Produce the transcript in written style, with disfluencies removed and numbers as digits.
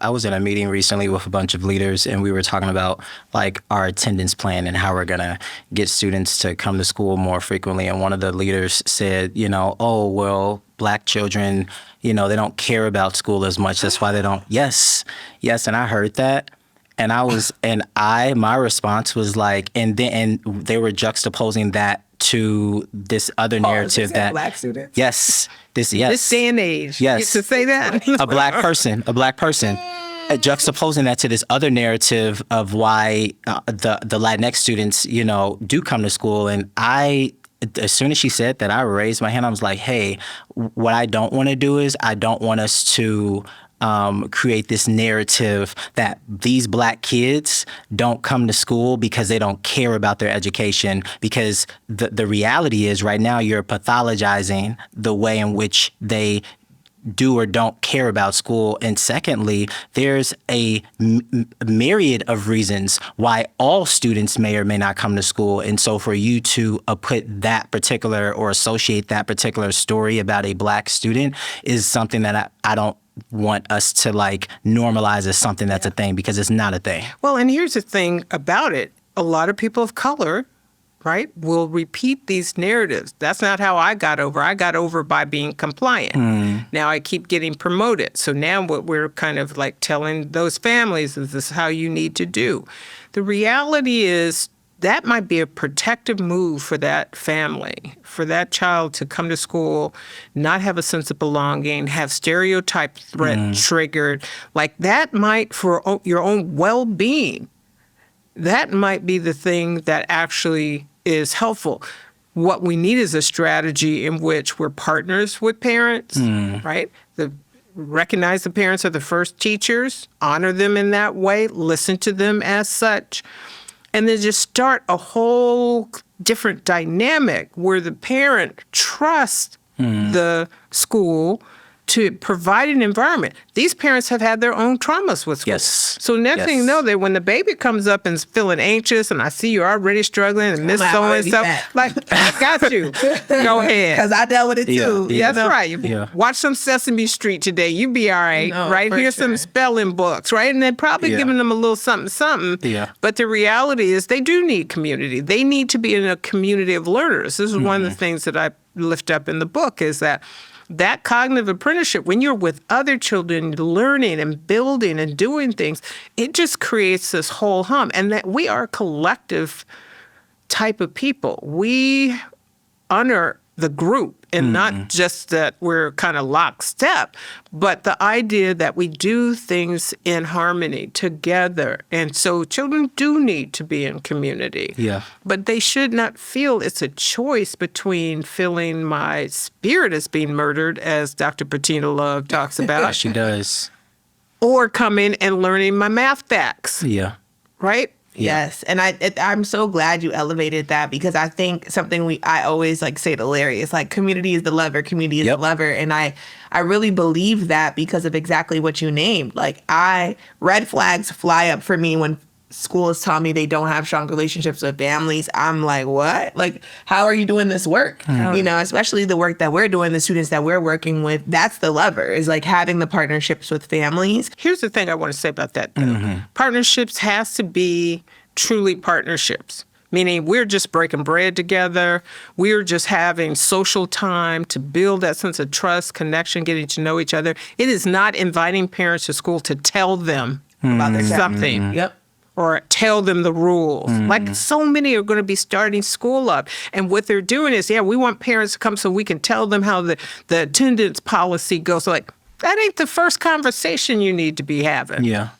I was in a meeting recently with a bunch of leaders, and we were talking about like our attendance plan and how we're going to get students to come to school more frequently. And one of the leaders said, oh, well, Black children, they don't care about school as much. That's why they don't. Yes. And I heard that. And my response was like, and they were juxtaposing that to this other narrative that Black students. Yes. This day and age. Yes. You to say that. a black person, juxtaposing that to this other narrative of why the Latinx students, do come to school. And as soon as she said that, I raised my hand. I was like, hey, what I don't want to do is I don't want us to create this narrative that these Black kids don't come to school because they don't care about their education, because the reality is right now you're pathologizing the way in which they do or don't care about school. And secondly, there's a myriad of reasons why all students may or may not come to school. And so for you to put that particular or associate that particular story about a Black student is something that I don't want us to like normalize as something that's a thing, because it's not a thing. Well, and here's the thing about it. A lot of people of color, right, will repeat these narratives. That's not how I got over. I got over by being compliant. Now I keep getting promoted. So now what we're kind of like telling those families is this is how you need to do. The reality is that might be a protective move for that family, for that child to come to school, not have a sense of belonging, have stereotype threat triggered. Like that might, for your own well-being, that might be the thing that actually is helpful. What we need is a strategy in which we're partners with parents, right? Recognize the parents are the first teachers, honor them in that way, listen to them as such. And then just start a whole different dynamic where the parent trusts the school to provide an environment. These parents have had their own traumas with school. Yes. So next thing you know, that when the baby comes up and is feeling anxious, and I see you're already struggling and miss so and stuff, like, I got you. Go ahead. Because I dealt with it too. Yeah. That's right. Watch some Sesame Street today. You be all right, right? Here's some spelling books, right? And they're probably giving them a little something. Yeah. But the reality is they do need community. They need to be in a community of learners. This is one of the things that I lift up in the book, is that cognitive apprenticeship, when you're with other children learning and building and doing things, it just creates this whole hum. And that we are a collective type of people. We honor the group, and not just that we're kind of lockstep, but the idea that we do things in harmony together. And so children do need to be in community. Yeah. But they should not feel it's a choice between feeling my spirit is being murdered, as Dr. Bettina Love talks about. Yeah, she does. Or coming and learning my math facts. Yeah. Right? Yes, and I'm so glad you elevated that, because I think something I always like say to Larry is like, community is the lever, community is the lever, and I really believe that because of exactly what you named. Like red flags fly up for me when schools tell me they don't have strong relationships with families. I'm like, what? Like, how are you doing this work? Especially the work that we're doing, the students that we're working with, that's the lever, is like having the partnerships with families. Here's the thing I want to say about that, though. Partnerships has to be truly partnerships, meaning we're just breaking bread together. We're just having social time to build that sense of trust, connection, getting to know each other. It is not inviting parents to school to tell them about their something. Yep. Or tell them the rules. Like, so many are going to be starting school up. And what they're doing is, we want parents to come so we can tell them how the attendance policy goes. So like, that ain't the first conversation you need to be having. Yeah.